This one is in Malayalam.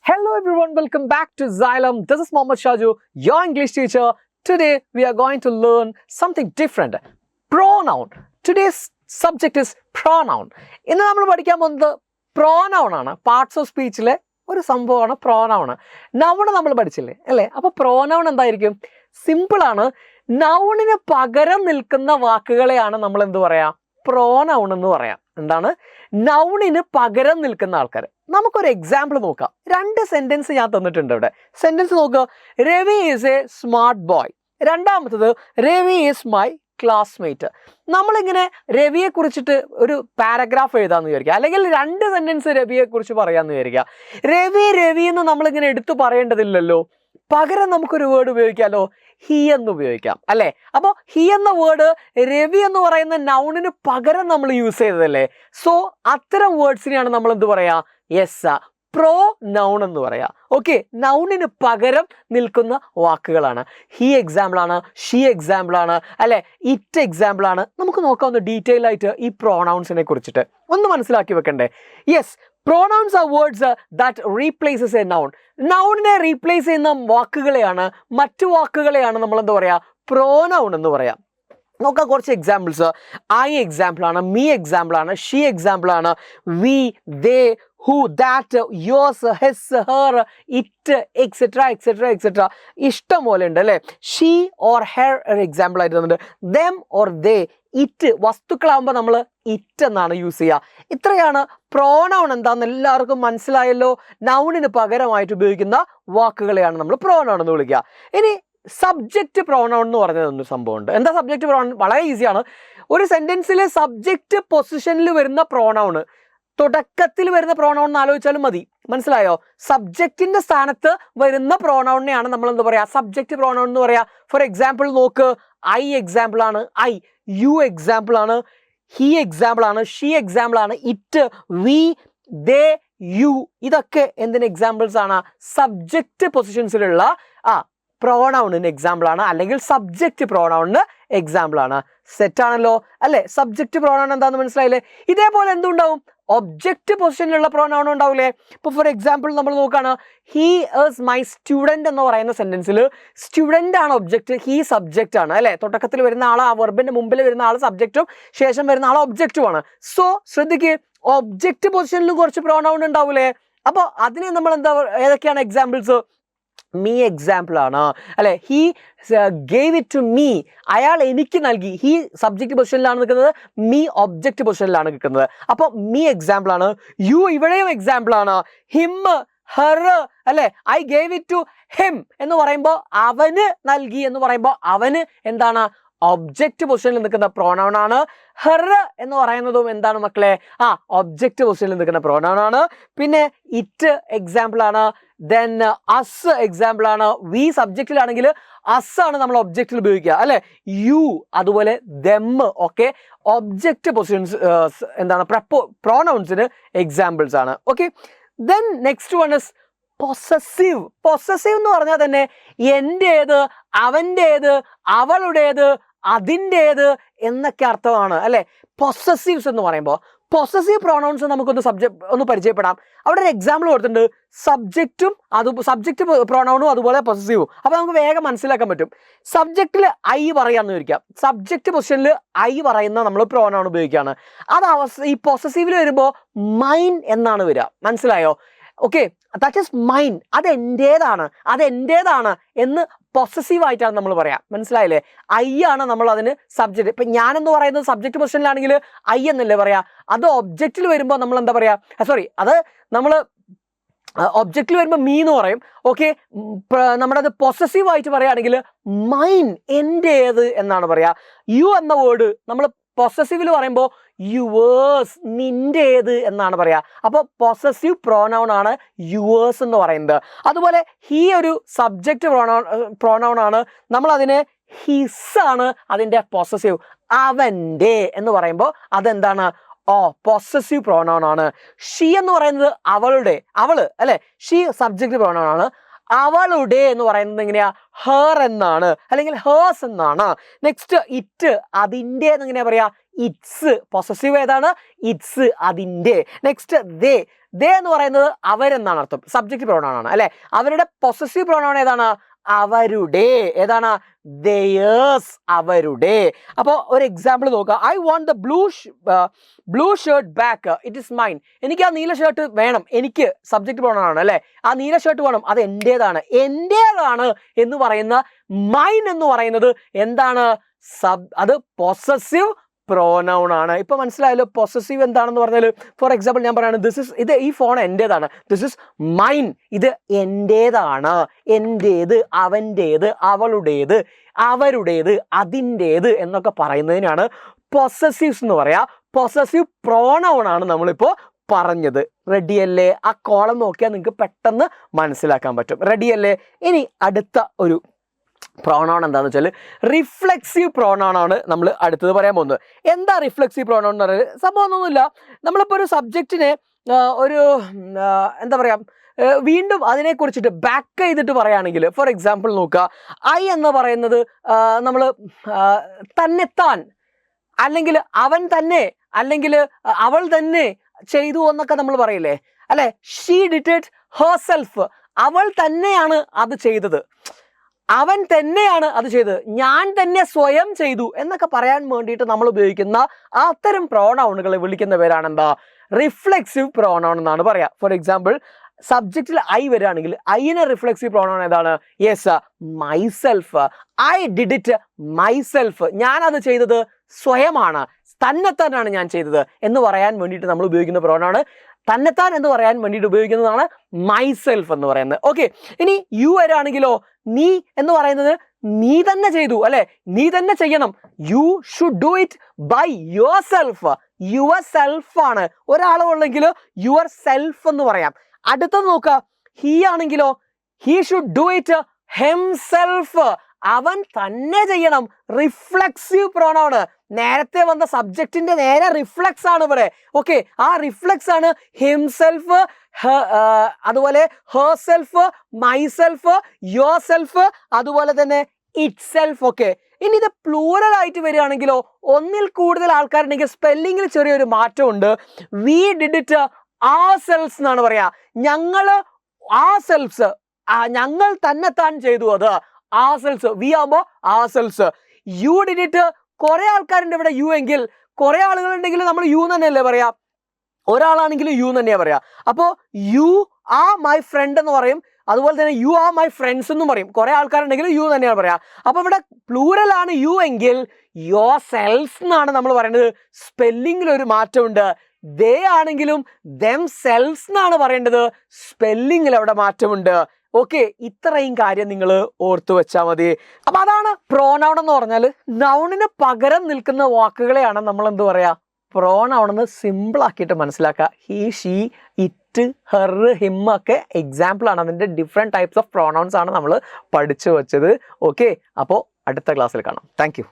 Hello everyone, welcome back to Xylem. This is Mohammed Shaju, your English teacher. Today we are going to learn something different. Pronoun. Today's subject is pronoun. ഇന്ന് നമ്മൾ പഠിക്കാൻ പോകുന്നത് pronoun ആണ്. Parts of speechലെ ഒരു സംഭവമാണ് pronoun. Noun നമ്മൾ പഠിച്ചില്ലേ അല്ലേ? അപ്പോൾ pronoun എന്തായിരിക്കും? Simple ആണ്. Nounന് പകരം നിൽക്കുന്ന വാക്കുകളെയാണ് നമ്മൾ എന്ത് പറയാ? Pronoun എന്ന് പറയാം. എന്താണ്? Nounന് പകരം നിൽക്കുന്ന ആൾക്കാർ. നമുക്കൊരു എക്സാമ്പിൾ നോക്കാം. രണ്ട് സെന്റൻസ് ഞാൻ തന്നിട്ടുണ്ട് ഇവിടെ. സെന്റൻസ് നോക്കുക. Ravi is A smart boy. രണ്ടാമത്തത് രവി ഈസ് മൈ ക്ലാസ്മേറ്റ്. നമ്മളിങ്ങനെ രവിയെ കുറിച്ചിട്ട് ഒരു പാരഗ്രാഫ് എഴുതാന്ന് വിചാരിക്കുക, അല്ലെങ്കിൽ രണ്ട് സെന്റൻസ് രവിയെ കുറിച്ച് പറയാന്ന് വിചാരിക്കുക. രവി എന്ന് നമ്മളിങ്ങനെ എടുത്തു പറയേണ്ടതില്ലല്ലോ. പകരം നമുക്കൊരു വേർഡ് ഉപയോഗിക്കാമല്ലോ, ഹി എന്ന് ഉപയോഗിക്കാം അല്ലേ? അപ്പോൾ ഹി എന്ന വേർഡ് രവി എന്ന് പറയുന്ന നൗണിന് പകരം നമ്മൾ യൂസ് ചെയ്തതല്ലേ. സോ അത്തരം വേർഡ്സിനെയാണ് നമ്മൾ എന്ത് പറയാ? യെസ്, പ്രോ നൗൺ എന്ന് പറയാ. ഓക്കെ, നൗണിന് പകരം നിൽക്കുന്ന വാക്കുകളാണ്. ഹി എക്സാമ്പിൾ ആണ്, ഷീ എക്സാമ്പിൾ ആണ് അല്ലെ, ഇറ്റ് എക്സാമ്പിൾ ആണ്. നമുക്ക് നോക്കാം ഒന്ന് ഡീറ്റെയിൽ ആയിട്ട് ഈ പ്രോനൗൺസിനെ കുറിച്ചിട്ട് ഒന്ന് മനസ്സിലാക്കി വെക്കണ്ടേ. Yes, pronouns are words that replaces a noun. നൗണിനെ റീപ്ലേസ് ചെയ്യുന്ന വാക്കുകളെയാണ്, മറ്റു വാക്കുകളെയാണ് നമ്മൾ എന്താ പറയാ? പ്രോനൗൺ എന്ന് പറയാം. നോക്കാം കുറച്ച് എക്സാമ്പിൾസ്. ഐ എക്സാമ്പിൾ ആണ്, മീ എക്സാമ്പിൾ ആണ്, ഷീ എക്സാമ്പിൾ ആണ്, we, they, who, that, yours, his, her, it, etcetera etcetera etcetera. ഇഷ്ടം പോലെ ഉണ്ട് അല്ലേ. ഷീ ഓർ ഹെർ ഒരു എക്സാമ്പിൾ ആയിട്ട് തന്നിട്ടുണ്ട്. Them or they. ഇറ്റ് വസ്തുക്കളാകുമ്പോൾ നമ്മൾ ഇറ്റ് എന്നാണ് യൂസ് ചെയ്യുക. ഇത്രയാണ് പ്രോനൗൺ. എന്താണെന്ന് എല്ലാവർക്കും മനസ്സിലായല്ലോ. നൗണിന് പകരമായിട്ട് ഉപയോഗിക്കുന്ന വാക്കുകളെയാണ് നമ്മൾ പ്രോനൗൺ എന്ന് വിളിക്കുക. ഇനി സബ്ജക്റ്റ് പ്രോനൗൺ എന്ന് പറഞ്ഞതൊരു സംഭവമുണ്ട്. എന്താ സബ്ജക്റ്റ് പ്രോനൗൺ? വളരെ ഈസിയാണ്. ഒരു സെന്റൻസിലെ സബ്ജക്റ്റ് പൊസിഷനിൽ വരുന്ന പ്രോനൗണ്, തുടക്കത്തിൽ വരുന്ന പ്രോനൗൺ എന്ന് ആലോചിച്ചാലും മതി. മനസ്സിലായോ? സബ്ജക്റ്റിന്റെ സ്ഥാനത്ത് വരുന്ന പ്രോനൗണിനെയാണ് നമ്മൾ എന്താ പറയാ? സബ്ജക്റ്റ് പ്രോനൗൺ എന്ന് പറയാ. ഫോർ എക്സാമ്പിൾ നോക്ക്. ഐ എക്സാമ്പിൾ ആണ്, ഐ. യു എക്സാമ്പിൾ ആണ്, ഹി എക്സാമ്പിൾ ആണ്, ഷീ എക്സാമ്പിൾ ആണ്, ഇറ്റ്, വി, ദേ, യു. ഇതൊക്കെ എന്തിന് എക്സാമ്പിൾസ് ആണ്? സബ്ജക്റ്റ് പൊസിഷൻസിലുള്ള പ്രോനൗണിന് എക്സാമ്പിൾ ആണ്, അല്ലെങ്കിൽ സബ്ജക്റ്റ് പ്രോനൗണിന് എക്സാമ്പിൾ ആണ്. സെറ്റ് ആണല്ലോ അല്ലെ? സബ്ജക്റ്റ് പ്രോനൗൺ എന്താണെന്ന് മനസ്സിലായില്ലേ? ഇതേപോലെ എന്തുണ്ടാവും? ഒബ്ജക്റ്റ് പൊസിഷനിലുള്ള പ്രോനൗൺ ഉണ്ടാവില്ലേ? ഇപ്പോൾ ഫോർ എക്സാമ്പിൾ നമ്മൾ നോക്കുകയാണ്. ഹീ ഈസ് മൈ സ്റ്റുഡൻറ് എന്ന് പറയുന്ന സെന്റൻസിൽ സ്റ്റുഡൻ്റ് ആണ് ഒബ്ജക്റ്റ്, ഹീ സബ്ജക്റ്റ് ആണ് അല്ലെ. തുടക്കത്തിൽ വരുന്ന ആൾ, ആ വെർബിന്റെ മുമ്പിൽ വരുന്ന ആൾ സബ്ജക്റ്റും ശേഷം വരുന്ന ആൾ ഒബ്ജക്റ്റുമാണ്. സോ ശ്രദ്ധിക്ക്, ഒബ്ജക്റ്റ് പൊസിഷനിലും കുറച്ച് പ്രോനൗൺ ഉണ്ടാവൂലേ. അപ്പോൾ അതിനെ നമ്മൾ എന്താ, ഏതൊക്കെയാണ് എക്സാമ്പിൾസ്? മീ എക്സാമ്പിൾ ആണ് അല്ലെ. He gave it to me. അയാൾ എനിക്ക് നൽകി. ഹീ സബ്ജക്റ്റ് പൊസിഷനിലാണ് നിൽക്കുന്നത്, മീ ഒബ്ജക്റ്റ് പൊസിഷനിലാണ് നിൽക്കുന്നത്. അപ്പോൾ മീ എക്സാമ്പിൾ ആണ്. യു ഇവിടെയും എക്സാമ്പിൾ ആണ്. ഹിം, ഹെർ അല്ലെ. I gave it to him എന്ന് പറയുമ്പോൾ അവന് നൽകി എന്ന് പറയുമ്പോൾ അവന് എന്താണ്? ഒബ്ജക്റ്റ് പൊസിഷനിൽ നിൽക്കുന്ന പ്രോനൗൺ ആണ്. ഹെർ എന്ന് പറയുന്നതും എന്താണ് മക്കളെ? ഒബ്ജക്റ്റ് പൊസിഷനിൽ നിൽക്കുന്ന പ്രോനൗൺ ആണ്. പിന്നെ ഇറ്റ് എക്സാമ്പിൾ ആണ്. ദെൻ അസ് എക്സാമ്പിൾ ആണ്. വി സബ്ജക്റ്റിലാണെങ്കിൽ അസ് ആണ് നമ്മൾ ഒബ്ജക്റ്റിൽ ഉപയോഗിക്കുക അല്ലെ. യു അതുപോലെ ദെം ഒക്കെ ഒബ്ജക്റ്റ് പൊസിഷൻസ് എന്താണ്? പ്രോനൗൺസിന് എക്സാമ്പിൾസ് ആണ്. Okay, then next one is possessive. Possessive എന്ന് പറഞ്ഞാൽ തന്നെ എന്റേത്, അവൻ്റേത്, അവളുടേത്, അതിൻ്റേത് എന്നൊക്കെ അർത്ഥമാണ് അല്ലെ. പൊസസീവ്സ് എന്ന് പറയുമ്പോൾ പൊസസീവ് പ്രോനൗൺസ് നമുക്കൊന്ന് പരിചയപ്പെടാം. അവിടെ ഒരു എക്സാമ്പിൾ കൊടുത്തിട്ടുണ്ട്. സബ്ജക്റ്റ് പ്രോനൗണും അതുപോലെ പൊസസീവും. അപ്പോൾ നമുക്ക് വേഗം മനസ്സിലാക്കാൻ പറ്റും. സബ്ജക്റ്റിൽ ഐ പറയാമെന്ന് വിചാരിക്കാം. സബ്ജക്റ്റ് പൊസിഷനിൽ ഐ പറയുന്ന നമ്മൾ പ്രോനൗൺ ഉപയോഗിക്കുകയാണ്. ഈ പൊസസീവിൽ വരുമ്പോൾ മൈൻ എന്നാണ് വരിക. മനസ്സിലായോ? Okay, that is mine. അതെൻ്റേതാണ് എന്ന് പൊസസീവ് ആയിട്ടാണ് നമ്മൾ പറയാം. മനസ്സിലായില്ലേ? ഐ ആണ് നമ്മൾ അതിന് സബ്ജക്റ്റ്. ഇപ്പം ഞാനെന്ന് പറയുന്നത് സബ്ജക്റ്റ് പൊസിഷനിലാണെങ്കിൽ ഐ എന്നല്ലേ പറയാ. അത് ഒബ്ജക്റ്റിൽ വരുമ്പോൾ നമ്മൾ എന്താ പറയാ? അത് നമ്മൾ ഒബ്ജക്റ്റിൽ വരുമ്പോൾ മീ എന്ന് പറയും. ഓക്കെ, നമ്മളത് പൊസസീവ് ആയിട്ട് പറയുകയാണെങ്കിൽ മൈൻ, എൻ്റേത് എന്നാണ് പറയാ. യു എന്ന വേർഡ് നമ്മൾ പൊസസീവിൽ പറയുമ്പോൾ യുവേഴ്സ്, നിൻ്റേത് എന്നാണ് പറയാ. അപ്പോൾ പൊസസീവ് പ്രോനൗൺ ആണ് യുവേഴ്സ് എന്ന് പറയുന്നത്. അതുപോലെ ഹീ ഒരു സബ്ജക്റ്റ് പ്രോനൗൺ ആണ്. നമ്മൾ അതിനെ ഹിസ് ആണ് അതിൻ്റെ പൊസസീവ്. അവൻ്റെ എന്ന് പറയുമ്പോൾ അതെന്താണ്? പൊസസീവ് പ്രോനൗൺ ആണ്. ഷീ എന്ന് പറയുന്നത് അവളുടെ, അവള് അല്ലെ. ഷീ സബ്ജക്റ്റ് പ്രോനൗൺ ആണ്. അവളുടെ എന്ന് പറയുന്നത് എങ്ങനെയാ? ഹെർ എന്നാണ്, അല്ലെങ്കിൽ ഹേഴ്സ് എന്നാണ്. നെക്സ്റ്റ് ഇറ്റ്, അതിൻ്റെ എന്നെങ്ങനെയാ പറയാ? ഇറ്റ്സ്. പൊസസീവ് ഏതാണ്? ഇറ്റ്സ്, അതിൻ്റെ. നെക്സ്റ്റ് ദേ, ദേ എന്ന് പറയുന്നത് അവരെന്നാണ് അർത്ഥം, സബ്ജക്റ്റ് പ്രോണൗൺ ആണ് അല്ലെ. അവരുടെ പൊസസീവ് പ്രോണൗൺ ഏതാണ്? അവരുടെ. ഏതാണ്? theirs, അവരുടെ. അപ്പോൾ ഒരു എക്സാമ്പിൾ നോക്കുക. I want the blue shirt back, it is mine. എനിക്ക് ആ നീല ഷർട്ട് വേണം, എനിക്ക് സബ്ജക്റ്റ് പ്രോണൗൺ ആണ് അല്ലെ. ആ നീല ഷർട്ട് വേണം, അത് എന്റേതാണ്. എന്റേതാണ് എന്ന് പറയുന്ന മൈൻ എന്ന് പറയുന്നത് എന്താണ്? അത് പൊസസീവ് പ്രോനൗൺ ആണ്. ഇപ്പൊ മനസ്സിലായല്ലോ പൊസസീവ് എന്താണെന്ന് പറഞ്ഞാൽ. ഫോർ എക്സാമ്പിൾ ഞാൻ പറയാണ്, ഇത് ഈ ഫോൺ എന്റേതാണ്, ദിസ് ഇസ് മൈൻ, ഇത് എന്റേതാണ്, എന്റേത്, അവൻ്റേത്, അവളുടേത്, അവരുടേത്, അതിൻ്റേത് എന്നൊക്കെ പറയുന്നതിനാണ് പൊസസീവ്സ് എന്ന് പറയാ. പൊസസീവ് പ്രോനൗൺ ആണ് നമ്മളിപ്പോ പറഞ്ഞത്. റെഡിയല്ലേ? ആ കോളം നോക്കിയാൽ നിങ്ങൾക്ക് പെട്ടെന്ന് മനസ്സിലാക്കാൻ പറ്റും. റെഡിയല്ലേ? ഇനി അടുത്ത ഒരു പ്രോണൗൺ എന്താണെന്ന് വെച്ചാൽ റിഫ്ലെക്സീവ് പ്രോണൗൺ ആണ് നമ്മൾ അടുത്തത് പറയാൻ പോകുന്നത്. എന്താ റിഫ്ലെക്സീവ് പ്രോണൗൺ എന്ന് പറയുന്നത്? സംഭവം ഒന്നുമില്ല, നമ്മളിപ്പോൾ ഒരു സബ്ജക്റ്റിനെ ഒരു എന്താ പറയുക വീണ്ടും അതിനെക്കുറിച്ചിട്ട് ബാക്ക് ചെയ്തിട്ട് പറയുകയാണെങ്കിൽ, ഫോർ എക്സാമ്പിൾ നോക്കുക, ഐ എന്ന് പറയുന്നത് നമ്മൾ തന്നെത്താൻ, അല്ലെങ്കിൽ അവൻ തന്നെ, അല്ലെങ്കിൽ അവൾ തന്നെ ചെയ്തു എന്നൊക്കെ നമ്മൾ പറയില്ലേ അല്ലെ. ഷീ ഡിഡ് ഇറ്റ് ഹെർസെൽഫ്, അവൾ തന്നെയാണ് അത് ചെയ്തത്, അവൻ തന്നെയാണ് അത് ചെയ്തത്, ഞാൻ തന്നെ സ്വയം ചെയ്തു എന്നൊക്കെ പറയാൻ വേണ്ടിയിട്ട് നമ്മൾ ഉപയോഗിക്കുന്ന അത്തരം പ്രോണൗണുകളെ വിളിക്കുന്ന പേരാണ് എന്താ? റിഫ്ലെക്സീവ് പ്രോണൗൺ എന്നാണ് പറയാ. ഫോർ എക്സാമ്പിൾ സബ്ജക്റ്റിൽ ഐ വരികയാണെങ്കിൽ ഐനെ റിഫ്ലെക്സീവ് പ്രോണൗൺ ഏതാണ്? Yes, myself. I did it myself, ഞാൻ അത് ചെയ്തത് സ്വയമാണ്, തന്നെത്താനാണ് ഞാൻ ചെയ്തത് എന്ന് പറയാൻ വേണ്ടിയിട്ട് നമ്മൾ ഉപയോഗിക്കുന്ന പ്രോണൗൺ. തന്നെത്താൻ എന്ന് പറയാൻ വേണ്ടിയിട്ട് ഉപയോഗിക്കുന്നതാണ് മൈസെൽഫ് എന്ന് പറയുന്നത്. ഓക്കെ, ഇനി യു വരാണെങ്കിലോ, നീ എന്ന് പറയുന്നത് നീ തന്നെ ചെയ്തു അല്ലെ, നീ തന്നെ ചെയ്യണം. You should do it by yourself. Yourself ആണ്. ഒരാളുള്ളെങ്കിൽ യുവർ സെൽഫ് എന്ന് പറയാം. അടുത്തത് നോക്കുക, ഹി ആണെങ്കിലോ, he should do it himself, അവൻ തന്നെ ചെയ്യണം. റിഫ്ലെക്സീവ് പ്രോണൗൺ, നേരത്തെ വന്ന സബ്ജക്റ്റിന്റെ നേരെ റിഫ്ലെക്സ് ആണ് ഇവിടെ. ഓക്കെ, ആ റിഫ്ലെക്സ് ആണ് ഹിംസെൽഫ്, അതുപോലെ ഹെർസെൽഫ്, മൈസെൽഫ്, യുവർ സെൽഫ്, അതുപോലെ തന്നെ ഇറ്റ് സെൽഫ്. ഓക്കെ, ഇനി ഇത് പ്ലൂറൽ ആയിട്ട് വരികയാണെങ്കിലോ, ഒന്നിൽ കൂടുതൽ ആൾക്കാരുണ്ടെങ്കിൽ സ്പെല്ലിങ്ങിൽ ചെറിയൊരു മാറ്റമുണ്ട്. വി ഡിഡ് ഇറ്റ് ourselves എന്നാണ് പറയാ. ഞങ്ങള് ourselves, ഞങ്ങൾ തന്നെത്താൻ ചെയ്തു അത്. ourselves, വി ആകുമ്പോ ourselves. യു ഡിഡ് ഇറ്റ്, കുറെ ആൾക്കാരുണ്ട് ഇവിടെ യു എങ്കിൽ, കുറെ ആളുകൾ ഉണ്ടെങ്കിൽ നമ്മൾ യു തന്നെയല്ലേ പറയാ, ഒരാളാണെങ്കിൽ യു തന്നെയാ പറയാ. അപ്പോ യു ആർ മൈ ഫ്രണ്ട് എന്ന് പറയും, അതുപോലെ തന്നെ യു ആർ മൈ ഫ്രണ്ട്സ് എന്നും പറയും. കുറെ ആൾക്കാരുണ്ടെങ്കിൽ യു തന്നെയാണ് പറയാ. അപ്പൊ ഇവിടെ പ്ലൂറൽ ആണ് യു എങ്കിൽ യുവർ സെൽഫ് എന്നാണ് നമ്മൾ പറയുന്നത്. സ്പെല്ലിങ്ങിൽ ഒരു മാറ്റമുണ്ട്. ദേ ആണെങ്കിലും ദം സെൽസ് എന്നാണ് പറയേണ്ടത്, സ്പെല്ലിങ്ങിൽ അവിടെ മാറ്റമുണ്ട്. ഓക്കെ, ഇത്രയും കാര്യം നിങ്ങൾ ഓർത്തു വെച്ചാൽ മതി. അപ്പൊ അതാണ് പ്രോനൗൺ എന്ന് പറഞ്ഞാൽ. നൗണിന് പകരം നിൽക്കുന്ന വാക്കുകളെയാണ് നമ്മൾ എന്ത് പറയാ, പ്രോനൗൺ എന്ന് സിമ്പിൾ ആക്കിയിട്ട് മനസ്സിലാക്കുക. He, she, it, her, him ഒക്കെ എക്സാമ്പിൾ ആണ്. അതിന്റെ ഡിഫറെന്റ് ടൈപ്സ് ഓഫ് പ്രോനൗൺസ് ആണ് നമ്മൾ പഠിച്ചു വെച്ചത്. ഓക്കെ, അപ്പോൾ അടുത്ത ക്ലാസ്സിൽ കാണാം. Thank you.